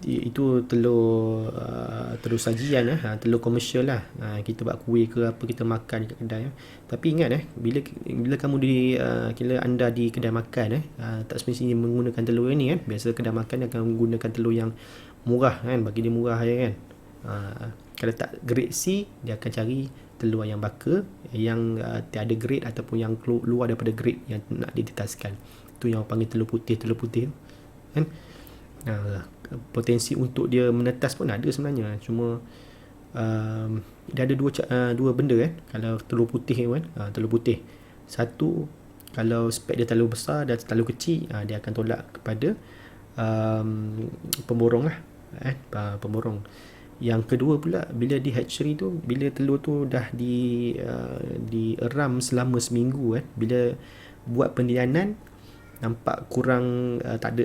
itu telur telur sajian telur komersial lah. Kita buat kuih ke apa kita makan kat kedai. Tapi ingat bila kamu kira anda di kedai makan tak semestinya menggunakan telur ini kan. Biasa kedai makan akan menggunakan telur yang murah kan, bagi dia murah je kan. Kalau tak grade C, dia akan cari telur yang baka, yang tiada grade ataupun yang luar daripada grade yang nak ditetaskan. Itu yang panggil telur putih tu kan. Potensi untuk dia menetas pun ada sebenarnya, cuma dia ada dua benda kan. Kalau telur putih kan, telur putih, satu, kalau spek dia terlalu besar dan terlalu kecil, dia akan tolak kepada pemborong lah pemborong. Yang kedua pula, bila di hatchery tu, bila telur tu dah dieram selama seminggu kan, bila buat pendianan nampak kurang tak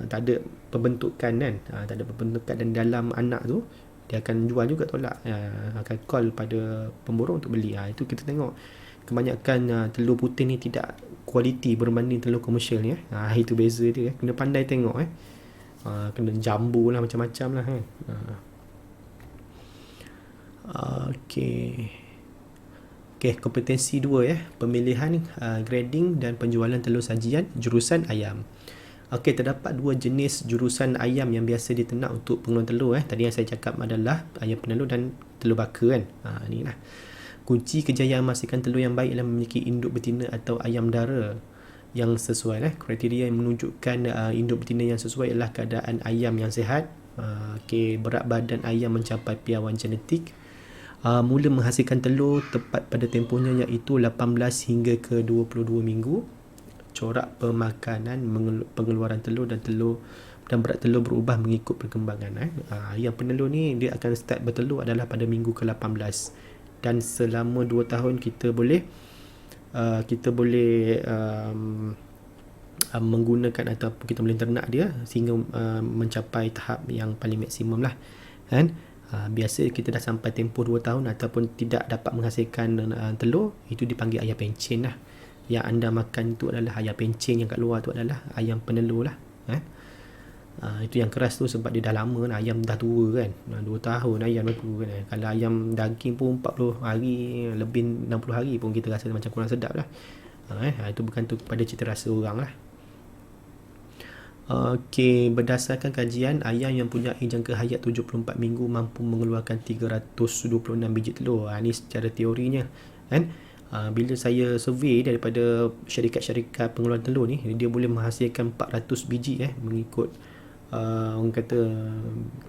ada pembentukan kan, tak ada pembentukan, dan dalam anak tu dia akan jual juga, tolak, akan call pada pemborong untuk beli. Itu kita tengok kebanyakan telur putih ni tidak kualiti berbanding telur komersial ni. Itu beza dia, kena pandai tengok kena jambu lah, macam-macam lah kan. Okey, kompetensi 2 pemilihan, grading dan penjualan telur sajian jurusan ayam. Okey, terdapat 2 jenis jurusan ayam yang biasa diternak untuk pengeluaran telur. Tadi yang saya cakap adalah ayam penelur dan telur baka kan. Ni lah kunci kejayaan memastikan telur yang baik adalah memiliki induk betina atau ayam dara yang sesuai. Kriteria yang menunjukkan induk betina yang sesuai adalah keadaan ayam yang sihat, berat badan ayam mencapai piawaian genetik, mula menghasilkan telur tepat pada tempohnya iaitu 18 hingga ke 22 minggu, corak pemakanan, pengeluaran telur dan berat telur berubah mengikut perkembangan. Yang penelur ni dia akan start bertelur adalah pada minggu ke-18, dan selama 2 tahun kita boleh menggunakan ataupun kita boleh ternak dia sehingga mencapai tahap yang paling maksimum lah kan. Biasa kita dah sampai tempoh 2 tahun ataupun tidak dapat menghasilkan telur, itu dipanggil ayam pencen lah. Yang anda makan tu adalah ayam pencen, yang kat luar tu adalah ayam penelur lah. Itu yang keras tu sebab dia dah lama lah, ayam dah tua kan, 2 tahun ayam dah tua kan. Kalau ayam daging pun 40 hari, lebih 60 hari pun kita rasa macam kurang sedap lah. Itu bergantung kepada cita rasa orang lah. Okey, berdasarkan kajian, ayam yang punya jangka hayat 74 minggu mampu mengeluarkan 326 biji telur. Ini secara teorinya kan. Bila saya survey daripada syarikat-syarikat pengeluaran telur ni, dia boleh menghasilkan 400 biji mengikut orang kata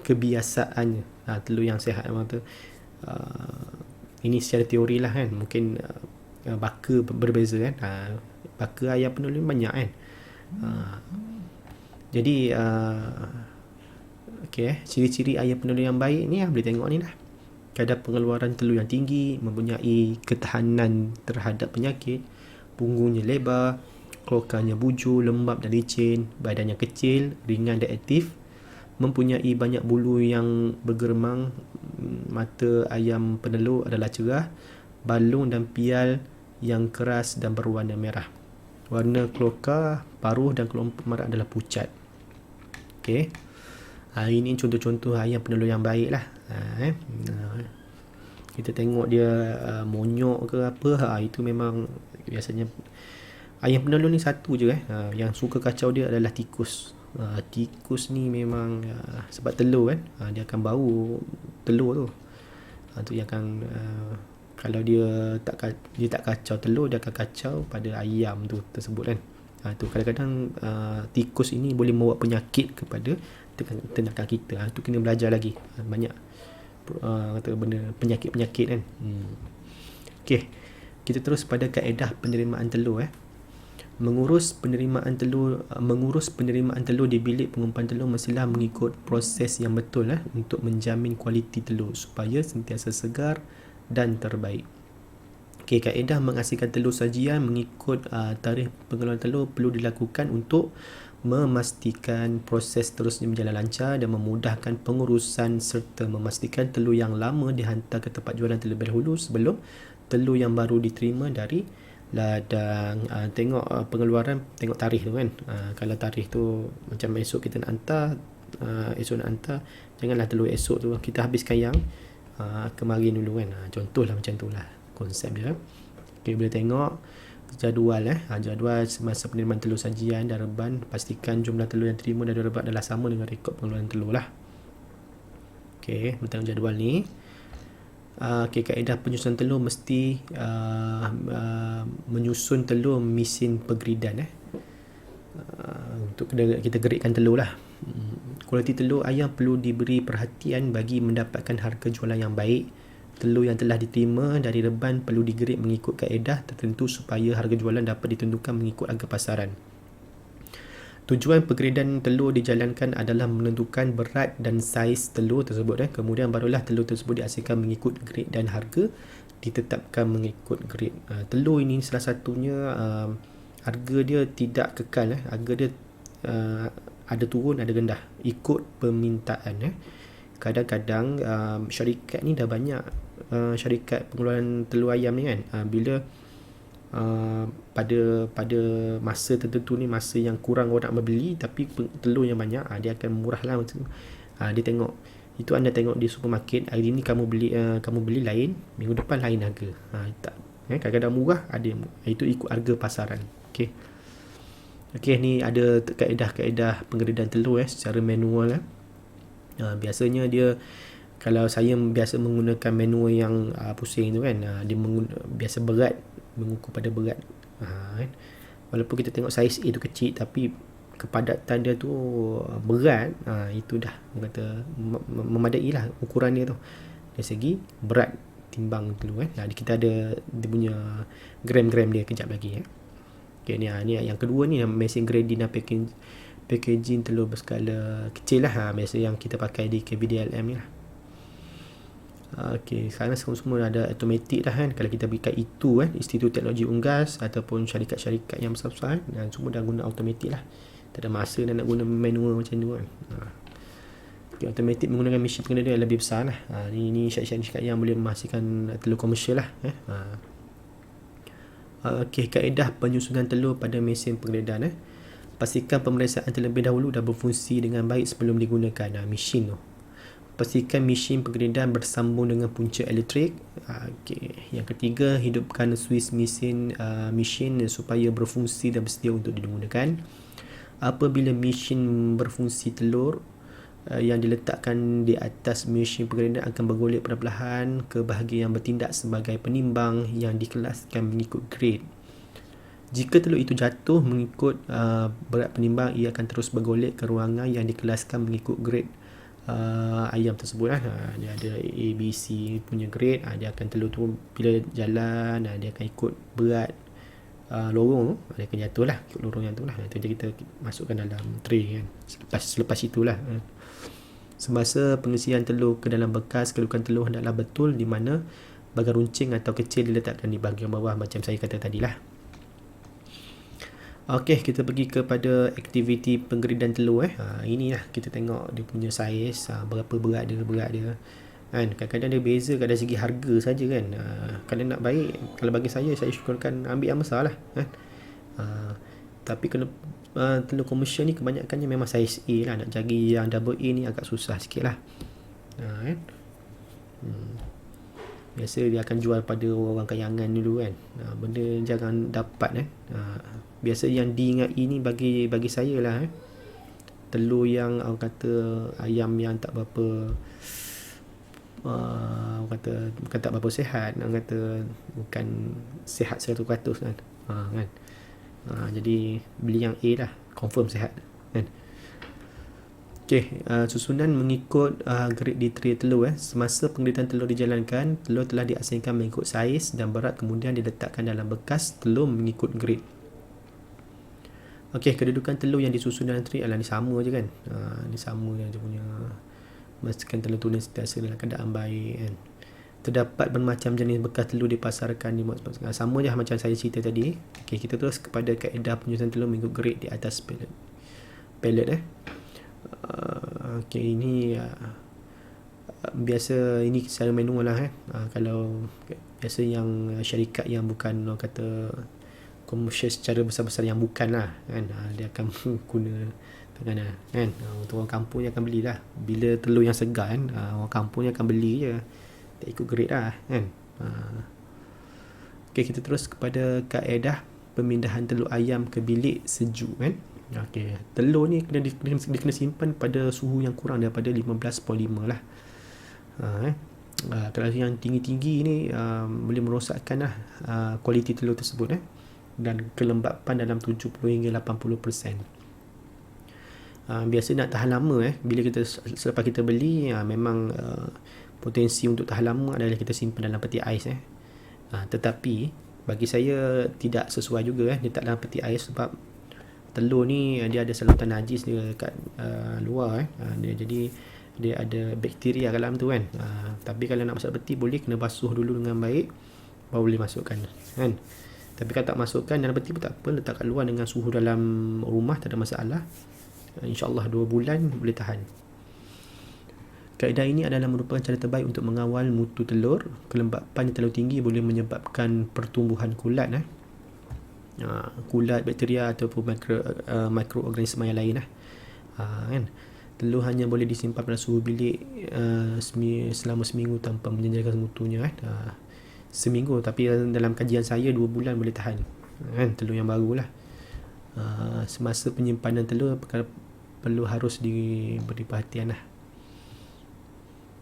kebiasaannya. Telur yang sihat memang tu. Ini secara teori lah kan. Mungkin baka berbeza kan. Baka ayam penelur banyak kan. Jadi ciri-ciri ayam penelur yang baik ni boleh tengok ni lah. Kadar pengeluaran telur yang tinggi, mempunyai ketahanan terhadap penyakit, punggungnya lebar, kelokanya bujur, lembap dan licin, badannya kecil, ringan dan aktif, mempunyai banyak bulu yang bergeremang, mata ayam penelur adalah cerah, balung dan pial yang keras dan berwarna merah. Warna keloka, paruh dan kelompok mara adalah pucat. Ini contoh-contoh ayam penelur yang baik lah. Kita tengok dia monyok ke apa, itu memang biasanya. Ayam penelur ni satu je yang suka kacau dia adalah tikus. Tikus ni memang sebab telur kan, dia akan bau telur tu. Tu yang akan kalau dia tak kacau telur, dia akan kacau pada ayam tu tersebut kan. Tu kadang-kadang tikus ini boleh membawa penyakit kepada ternakan kita. Tu kena belajar lagi banyak benda penyakit-penyakit kan. Okey, kita terus pada kaedah penerimaan telur. Mengurus penerimaan telur di bilik pengumpulan telur mestilah mengikut proses yang betul untuk menjamin kualiti telur supaya sentiasa segar dan terbaik. Kaedah menghasilkan telur sajian mengikut tarikh pengeluaran telur perlu dilakukan untuk memastikan proses terusnya berjalan lancar dan memudahkan pengurusan serta memastikan telur yang lama dihantar ke tempat jualan terlebih dahulu sebelum telur yang baru diterima dari ladang. Tengok pengeluaran, tengok tarikh tu kan. Kalau tarikh tu macam esok kita nak hantar, esok nak hantar, janganlah telur esok tu, kita habiskan yang kemarin dulu kan. Contohlah macam tu lah konsep dia. Okay, boleh tengok jadual jadual semasa penerimaan telur sajian dan reban, pastikan jumlah telur yang terima dan reban adalah sama dengan rekod pengeluaran telur lah. Okay, kita tengok jadual ni. Okay, kaedah penyusunan telur mesti menyusun telur mesin pergridan untuk kita geritkan telur lah. Kualiti telur ayam perlu diberi perhatian bagi mendapatkan harga jualan yang baik. Telur yang telah diterima dari reban perlu digerit mengikut kaedah tertentu supaya harga jualan dapat ditentukan mengikut harga pasaran. Tujuan penggridan telur dijalankan adalah menentukan berat dan saiz telur tersebut. Kemudian barulah telur tersebut dihasilkan mengikut grade dan harga ditetapkan mengikut grade. Telur ini salah satunya harga dia tidak kekal. Harga dia ada turun ada rendah ikut permintaan. Kadang-kadang syarikat ni dah banyak syarikat pengeluaran telur ayam ni kan, bila pada masa tertentu ni, masa yang kurang orang nak membeli tapi telur yang banyak, dia akan murah lah. Dia tengok itu, anda tengok di supermarket hari ni kamu beli lain, minggu depan lain harga. Kadang-kadang murah, ada itu ikut harga pasaran. Okey, ni ada kaedah-kaedah penggridan telur secara manual. Biasanya dia, kalau saya biasa menggunakan manual yang pusing tu kan, dia biasa berat, mengukur pada berat. Walaupun kita tengok saiz A tu kecil, tapi kepadatan dia tu berat, itu dah kata memadai lah ukuran dia tu dari segi berat timbang telur kita ada dia punya gram-gram dia kejap lagi. Okay, ni yang kedua ni, mesin grading dan packaging telur berskala kecil lah, biasa yang kita pakai di KVDLM ni lah. Okey, sekarang semua ada automatik dah kan. Kalau kita pergi kat itu Institut Teknologi Unggas ataupun syarikat-syarikat yang besar-besar, semua dah guna automatik lah. Tak ada masa nak guna manual macam tu kan. Okay, automatik menggunakan mesin penggridan yang lebih besar lah. Ini syarikat-syarikat yang boleh menghasilkan telur komersial lah. Okey, kaedah penyusunan telur pada mesin penggridan. Pastikan pemeriksaan terlebih dahulu dah berfungsi dengan baik sebelum digunakan mesin tu. Pastikan mesin penggridan bersambung dengan punca elektrik. Yang ketiga, hidupkan suis mesin supaya berfungsi dan bersedia untuk digunakan. Apabila mesin berfungsi, telur yang diletakkan di atas mesin penggridan akan bergolek perlahan ke bahagian yang bertindak sebagai penimbang yang dikelaskan mengikut grade. Jika telur itu jatuh mengikut berat penimbang, ia akan terus bergolek ke ruangan yang dikelaskan mengikut grade ayam tersebut. Dia ada A, B, C punya grade. Dia akan telur tu bila jalan, dia akan ikut berat lorong, dia akan jatuh lah ikut lorong yang tu lah. Itu kita masukkan dalam tray kan. Selepas itulah semasa pengisian telur ke dalam bekas, kedudukan telur hendaklah betul, di mana bahagian runcing atau kecil diletakkan di bahagian bawah macam saya kata tadilah. Okey, kita pergi kepada aktiviti penggridan telur. Ini lah kita tengok dia punya saiz, berapa berat dia kan. Kadang-kadang dia beza kat dari segi harga saja kan. Kalau nak baik, kalau bagi saya syukurkan ambil yang besar lah kan. Tapi kalau telur komersial ni kebanyakannya memang saiz A lah. Nak cari yang double A ni agak susah sikit lah kan. Biasa dia akan jual pada orang kayangan dulu kan. Benda jangan dapat biasa yang diingat ini bagi saya lah telur yang orang kata ayam yang tak berapa orang kata bukan tak berapa sihat, orang kata bukan sihat 100% kan. Kan. Jadi beli yang A lah, confirm sihat kan. Okey, susunan mengikut grade di tray telur. Semasa penggridan telur dijalankan, telur telah diasingkan mengikut saiz dan berat, kemudian diletakkan dalam bekas telur mengikut grade. Okey, kedudukan telur yang disusun dalam tray adalah ni sama je kan. Ni sama yang dia punya, memastikan telur tu sentiasa dalam keadaan baik kan. Terdapat bermacam jenis bekas telur dipasarkan di sama je macam saya cerita tadi. Okey, kita terus kepada kaedah penyusunan telur mengikut grade di atas pallet. Okey, ini biasa ini secara manual lah kalau biasa yang syarikat yang bukan orang kata komersial secara besar-besar yang bukan lah kan, dia akan guna kan. Untuk orang kampung ni akan belilah. Bila telur yang segar kan, orang kampung ni akan beli je, tak ikut grade lah kan. Okey, kita terus kepada kaedah pemindahan telur ayam ke bilik sejuk kan. Okey, telur ni dia kena simpan pada suhu yang kurang daripada 15.5 lah. Kalau yang tinggi-tinggi ni boleh merosakkan lah kualiti telur tersebut dan kelembapan dalam 70 hingga 80%. Biasa nak tahan lama bila kita selepas kita beli, memang potensi untuk tahan lama adalah kita simpan dalam peti ais tetapi bagi saya tidak sesuai juga dia tak dalam peti ais, sebab telur ni dia ada saluran najis dia kat luar jadi dia ada bakteria kat dalam tu kan. Tapi kalau nak masuk peti boleh kena basuh dulu dengan baik baru boleh masukkan kan. Tapi kalau tak masukkan dalam peti pun tak apa, letak kat luar dengan suhu dalam rumah tak ada masalah. InsyaAllah 2 bulan boleh tahan. Kaedah ini adalah merupakan cara terbaik untuk mengawal mutu telur. Kelembapan yang terlalu tinggi boleh menyebabkan pertumbuhan kulat kulat, bakteria ataupun mikroorganisma yang lain kan. Telur hanya boleh disimpan pada suhu bilik selama seminggu tanpa menjejaskan mutunya seminggu, tapi dalam kajian saya 2 bulan boleh tahan kan, telur yang baru lah. Semasa penyimpanan telur perlu harus diberi perhatian lah.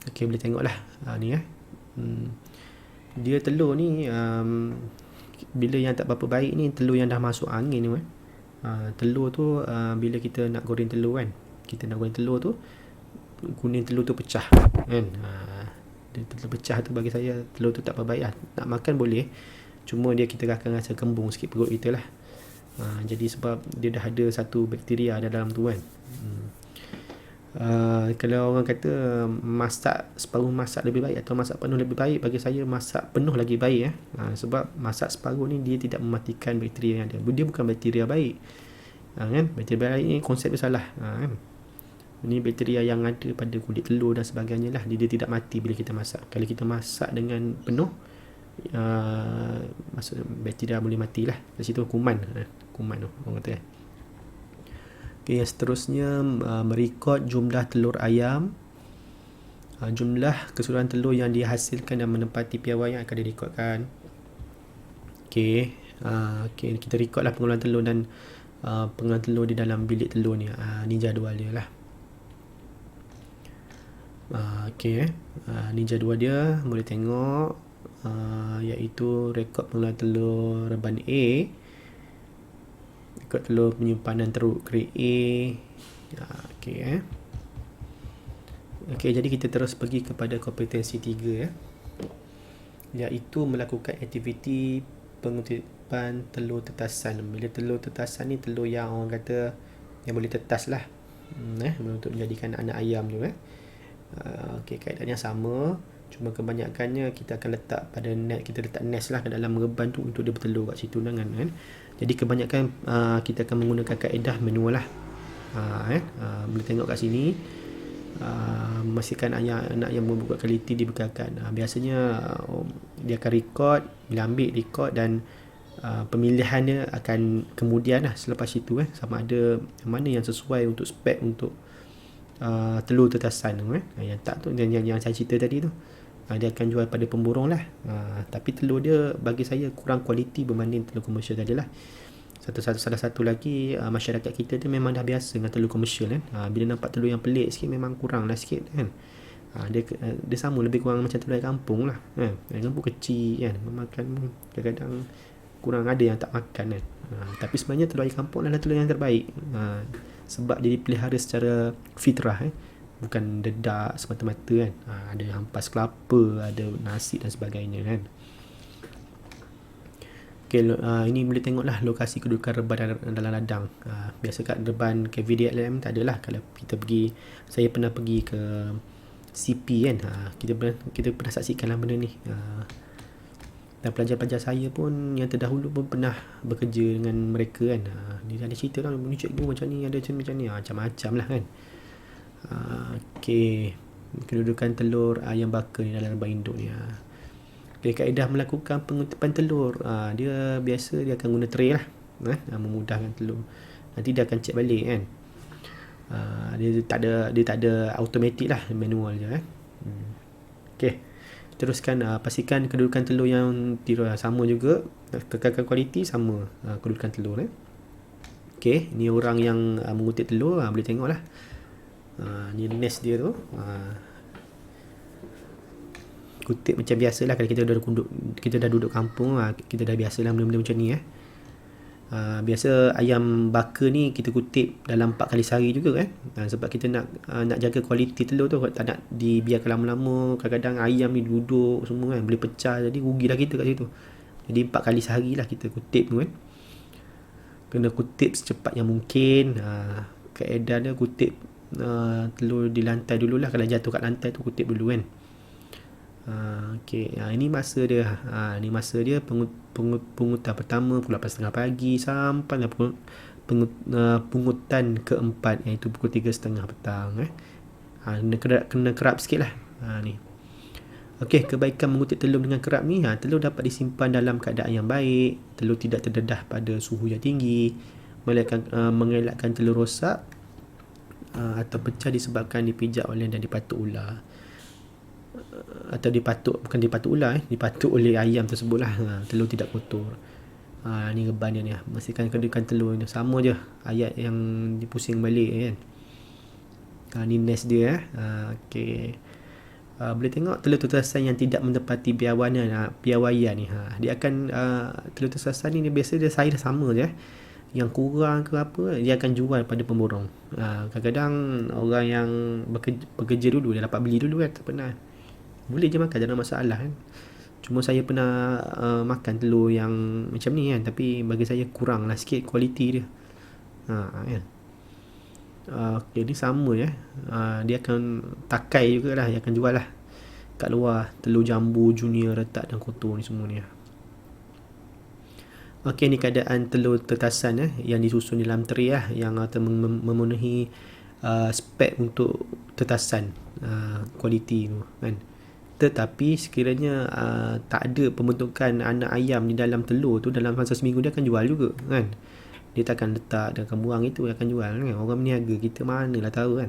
Okey, boleh tengok lah ni dia telur ni bila yang tak berapa baik ni, telur yang dah masuk angin ni telur tu bila kita nak goreng telur kan, kita nak goreng telur tu kuning telur tu pecah kan. Dia telur pecah tu bagi saya telur tu tak apa baik lah. Nak makan boleh, cuma dia kita akan rasa kembung sikit perut kita lah. Jadi sebab dia dah ada satu bakteria dalam tu kan. Kalau orang kata masak separuh masak lebih baik atau masak penuh lebih baik, bagi saya masak penuh lagi baik sebab masak separuh ni dia tidak mematikan bakteria yang ada. Dia bukan bakteria baik kan. Bakteria baik ni konsep dia salah kan. Ini bakteria yang ada pada kulit telur dan sebagainya lah, dia tidak mati bila kita masak. Kalau kita masak dengan penuh maksud bakteria boleh mati lah. Dari situ kuman tu orang kata Okay, yang seterusnya merekod jumlah telur ayam. Jumlah keseluruhan telur yang dihasilkan dan menempati piawai yang akan direkodkan. Okay, kita rekodlah pengolahan telur dan pengolahan telur di dalam bilik telur ni. Ni jadual dia lah. Ni jadual dia, boleh tengok iaitu rekod pengolahan telur reban A, rekod telur penyimpanan teruk grade A. Jadi kita terus pergi kepada kompetensi 3 iaitu melakukan aktiviti pengutipan telur tetasan. Bila telur tetasan ni telur yang orang kata yang boleh tetas lah untuk menjadikan anak ayam tu kaedahnya sama, cuma kebanyakannya kita akan letak pada net, kita letak nest lah dalam reban tu untuk dia bertelur kat situ kan. Jadi kebanyakan kita akan menggunakan kaedah manual lah. Boleh tengok kat sini, memastikan anak yang membuat kualiti dibekalkan. Biasanya dia akan record, bila ambil record dan pemilihan dia akan kemudian lah selepas itu sama ada mana yang sesuai untuk spek untuk telur tetasan tu yang tak tu yang saya cerita tadi tu, dia akan jual pada pemborong lah. Tapi telur dia bagi saya kurang kualiti berbanding telur komersial tadi lah. Salah satu lagi, masyarakat kita tu memang dah biasa dengan telur komersial kan. Bila nampak telur yang pelik sikit memang kurang lah sikit kan. Dia sama lebih kurang macam telur kampung lah kan. Kampung kecil kan, memakan kadang-kadang kurang ada yang tak makan kan. Tapi sebenarnya telur ayam kampung adalah telur yang terbaik sebab dia dipelihara secara fitrah bukan dedak semata-mata kan. Ada ampas kelapa, ada nasi dan sebagainya kan. Ini boleh tengoklah lokasi kedudukan reban dalam ladang. Biasa kat reban KVDLM tak adalah. Kalau kita pergi, saya pernah pergi ke CP kan, kita pernah saksikanlah benda ni. Dan pelajar-pelajar saya pun yang terdahulu pun pernah bekerja dengan mereka kan. Dia ada cerita kan, ni cikgu macam ni, ada macam ni, macam-macam lah kan. Kedudukan telur ayam bakar ni dalam reban induk ni. Kaedah melakukan pengutipan telur, dia biasa dia akan guna tray lah memudahkan telur. Nanti dia akan cek balik kan. Dia tak ada automatic lah, manual je Okey, teruskan. Pastikan kedudukan telur yang sama juga, kekalkan kualiti sama kedudukan telur Okey, ni orang yang mengutip telur, boleh tengok lah. Ni nest dia tu. Kutip macam biasa lah. Kalau kita dah duduk kampung, kita dah biasa lah benda-benda macam ni biasa ayam baka ni kita kutip dalam 4 kali sehari juga sebab kita nak jaga kualiti telur tu, tak nak dibiarkan lama-lama. Kadang-kadang ayam ni duduk semua boleh pecah, jadi rugilah kita kat situ. Jadi 4 kali sehari lah kita kutip tu kena kutip secepat yang mungkin. Kaedah dia kutip telur di lantai dululah. Kalau jatuh kat lantai tu kutip dulu Okey, ini masa dia. Ini masa dia pungutan pertama pukul 8.30 pagi sampai pungutan keempat, iaitu pukul 3.30 petang kena kerap sikit lah ni. Okey, kebaikan mengutip telur dengan kerap ni, telur dapat disimpan dalam keadaan yang baik, telur tidak terdedah pada suhu yang tinggi, mengelakkan telur rosak atau pecah disebabkan dipijak oleh dan dipatuk ular, atau dipatuk oleh ayam tersebut lah. Telur tidak kotor. Ni reban dia ni. Pastikan kedudukan telur ni sama je ayat yang dipusing balik ni nest dia Okey, boleh tengok telur tetasan yang tidak menepati piawaian ni. Dia akan telur tetasan ni biasa dia saiz sama je yang kurang ke apa dia akan jual pada pemborong. Kadang-kadang orang yang bekerja dulu, dia dapat beli dulu tak pernah. Boleh je makan, jangan masalah Cuma saya pernah makan telur yang macam ni tapi bagi saya kurang lah sikit kualiti dia. Okey, ni sama dia akan takai jugalah, dia akan jual lah kat luar telur jambu, junior, retak dan kotor ni semua ni. Okey, ni keadaan telur tetasan yang disusun dalam tray yang memenuhi spek untuk tetasan kualiti tu Tetapi sekiranya tak ada pembentukan anak ayam di dalam telur tu, dalam masa seminggu dia akan jual juga dia tak akan letak, dia akan buang itu, dia akan jual orang berniaga, kita manalah tahu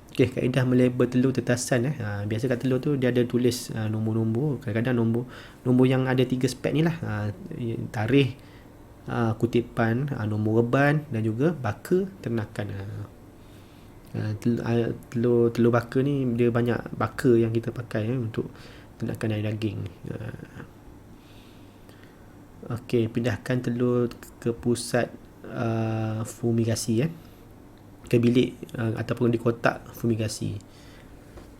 Okey, kaedah melabel telur tetasan biasa kat telur tu dia ada tulis nombor-nombor. Kadang-kadang nombor yang ada 3 spek ni lah, tarikh, kutipan, nombor reban dan juga baka ternakan. Telur baka ni dia banyak baka yang kita pakai untuk ternakan air daging. Okey, pindahkan telur ke pusat fumigasi ke bilik ataupun di kotak fumigasi.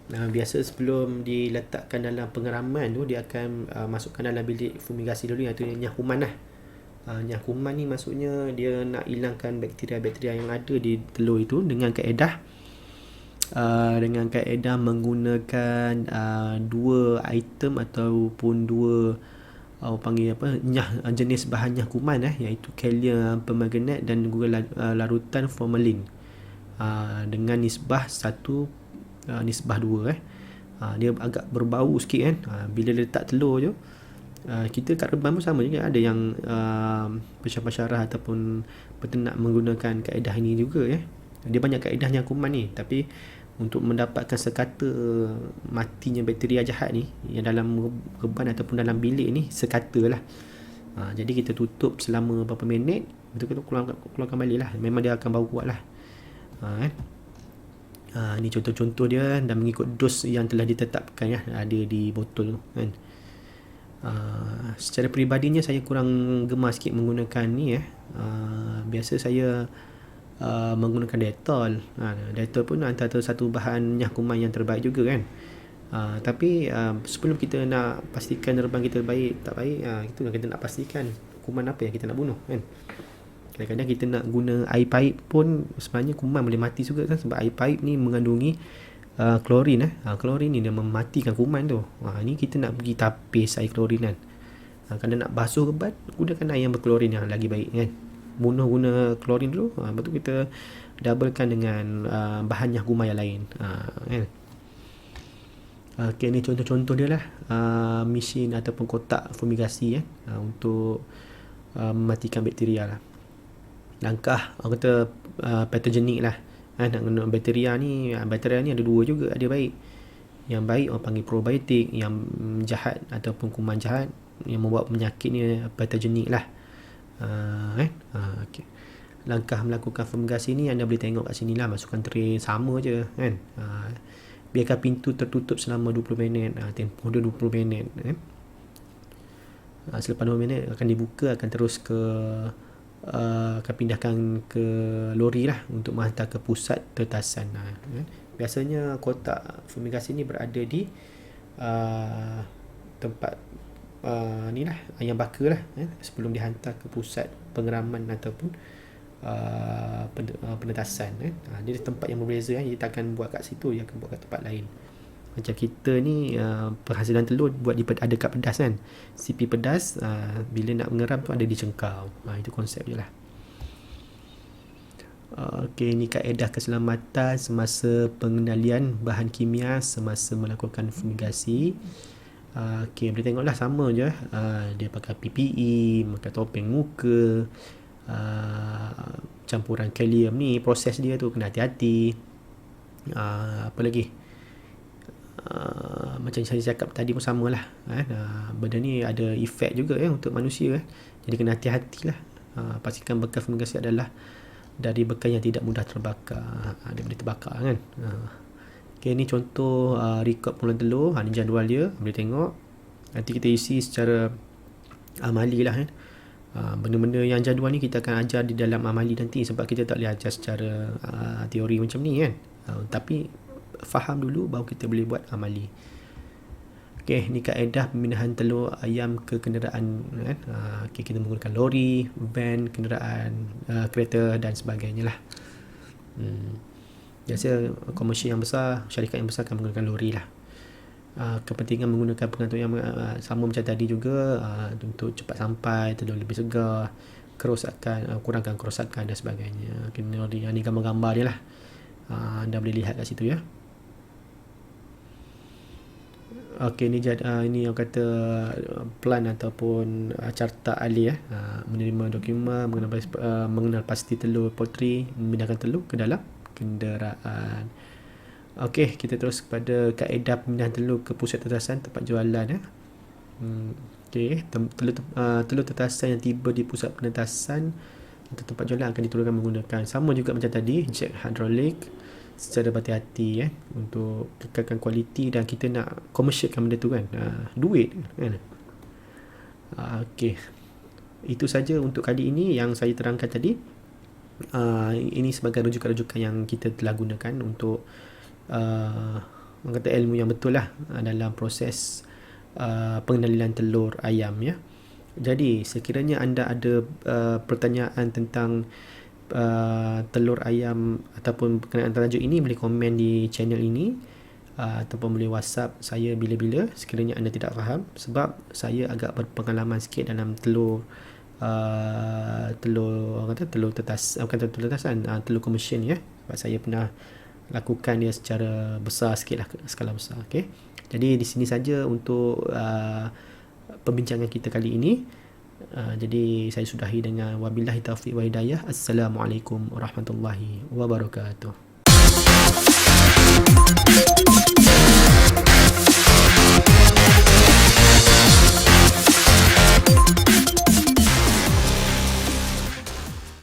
Biasa sebelum diletakkan dalam pengeraman tu, dia akan masukkan dalam bilik fumigasi dulu, iaitu nyakuman lah. Nyakuman ni maksudnya dia nak hilangkan bakteria-bakteria yang ada di telur itu dengan kaedah menggunakan 2 item ataupun 2 jenis bahan nyakuman iaitu kalium permanganate dan juga larutan formalin dengan nisbah 1 nisbah 2 dia agak berbau sikit bila letak telur je. Kita kat Reban pun sama juga, ada yang pensyarah ataupun peternak menggunakan kaedah ini juga dia banyak kaedah nyakuman ni, tapi untuk mendapatkan sekata matinya bakteria jahat ni yang dalam reban ataupun dalam bilik ni sekata lah. Jadi kita tutup selama berapa minit, betul-betul keluarkan balik lah, memang dia akan bau kuat lah. Ni contoh-contoh dia dan mengikut dos yang telah ditetapkan ada di botol tu secara peribadinya saya kurang gemar sikit menggunakan ni biasa saya menggunakan Dettol. Dettol pun antara satu bahan nyakuman yang terbaik juga tapi sebelum kita nak pastikan reban kita baik tak baik, itulah kita nak pastikan kuman apa yang kita nak bunuh kadang-kadang kita nak guna air paip pun sebenarnya kuman boleh mati juga sebab air paip ni mengandungi klorin klorin ni dia mematikan kuman tu. Ni kita nak pergi tapis air klorin kalau nak basuh reban, gunakan air yang berklorin yang lagi baik guna klorin dulu, lepas tu kita doublekan dengan bahan nyakuman yang lain Okay, ni contoh-contoh dia lah mesin ataupun kotak fumigasi untuk mematikan bakteria lah. Langkah orang kata patogenik lah. Nak guna bakteria ni ada dua juga, ada baik. Yang baik orang panggil probiotik, yang jahat ataupun kuman jahat yang membawa penyakit ni patogenik lah. Okay. Langkah melakukan fumigasi ni anda boleh tengok kat sini lah, masukkan tray sama je kan. Biarkan pintu tertutup selama 20 minit, tempoh dia 20 minit kan. Selepas 20 minit akan dibuka, akan terus akan pindahkan ke lori lah untuk menghantar ke pusat tetasan. Biasanya kotak fumigasi ni berada di tempat ni lah, ayam bakar lah, sebelum dihantar ke pusat pengeraman ataupun penetasan. Dia tempat yang berbeza, dia tak akan buat kat situ, dia akan buat kat tempat lain. Macam kita ni penghasilan telur buat ada kad pedas kan, CP pedas, bila nak mengeram tu ada di cengkau. Itu konsep je lah. Okey, ni kaedah keselamatan semasa pengendalian bahan kimia semasa melakukan fumigasi. Okey, boleh tengoklah sama je. Dia pakai PPE, pakai topeng muka, campuran kalium ni, proses dia tu kena hati-hati. Apa lagi? Macam saya cakap tadi pun samalah. Benda ni ada efek juga untuk manusia. Jadi kena hati-hatilah. Pastikan bekas fumigasi adalah dari bekas yang tidak mudah terbakar. Dia boleh terbakar kan. Okay, ni contoh rekod pengeluaran telur. Ni jadual dia, boleh tengok. Nanti kita isi secara amali lah kan. Benda-benda yang jadual ni kita akan ajar di dalam amali nanti, sebab kita tak boleh ajar secara teori macam ni kan. Tapi faham dulu baru kita boleh buat amali. Okey, ni kaedah pemindahan telur ayam ke kenderaan kan. Okay, kita menggunakan lori, van, kenderaan, kereta dan sebagainya lah. Biasa komersial yang besar, syarikat yang besar akan menggunakan lori lah. Kepentingan menggunakan pengantuk yang sama macam tadi juga, untuk cepat sampai, telur lebih segar, kerosakan, kurangkan kerosakan dan sebagainya. Kena lori, ni gambar-gambar dia lah. Anda boleh lihat kat situ ya. Okey, ni orang kata plan ataupun carta ahli menerima dokumen mengenal pasti telur poultry, memindahkan telur ke dalam kenderaan. Okey, kita terus kepada kaedah pemindahan telur ke pusat tetasan tempat jualan Okey, telur tetasan yang tiba di pusat penetasan atau tempat jualan akan diturunkan menggunakan sama juga macam tadi, jet hidrolik secara berhati-hati untuk kekalkan kualiti, dan kita nak komersialkan benda tu kan, duit kan. Okey, itu saja untuk kali ini yang saya terangkan tadi. Ini sebagai rujukan-rujukan yang kita telah gunakan untuk orang kata ilmu yang betul lah dalam proses pengendalian telur ayam ya. Jadi sekiranya anda ada pertanyaan tentang telur ayam ataupun berkenaan tajuk ini, boleh komen di channel ini ataupun boleh WhatsApp saya bila-bila sekiranya anda tidak faham, sebab saya agak berpengalaman sikit dalam telur telur komersial ya, sebab saya pernah lakukan dia secara besar sikit lah, skala besar. Okay? Jadi di sini saja untuk perbincangan kita kali ini. Jadi saya sudahi dengan wabillahi taufiq wa hidayah. Assalamualaikum warahmatullahi wabarakatuh.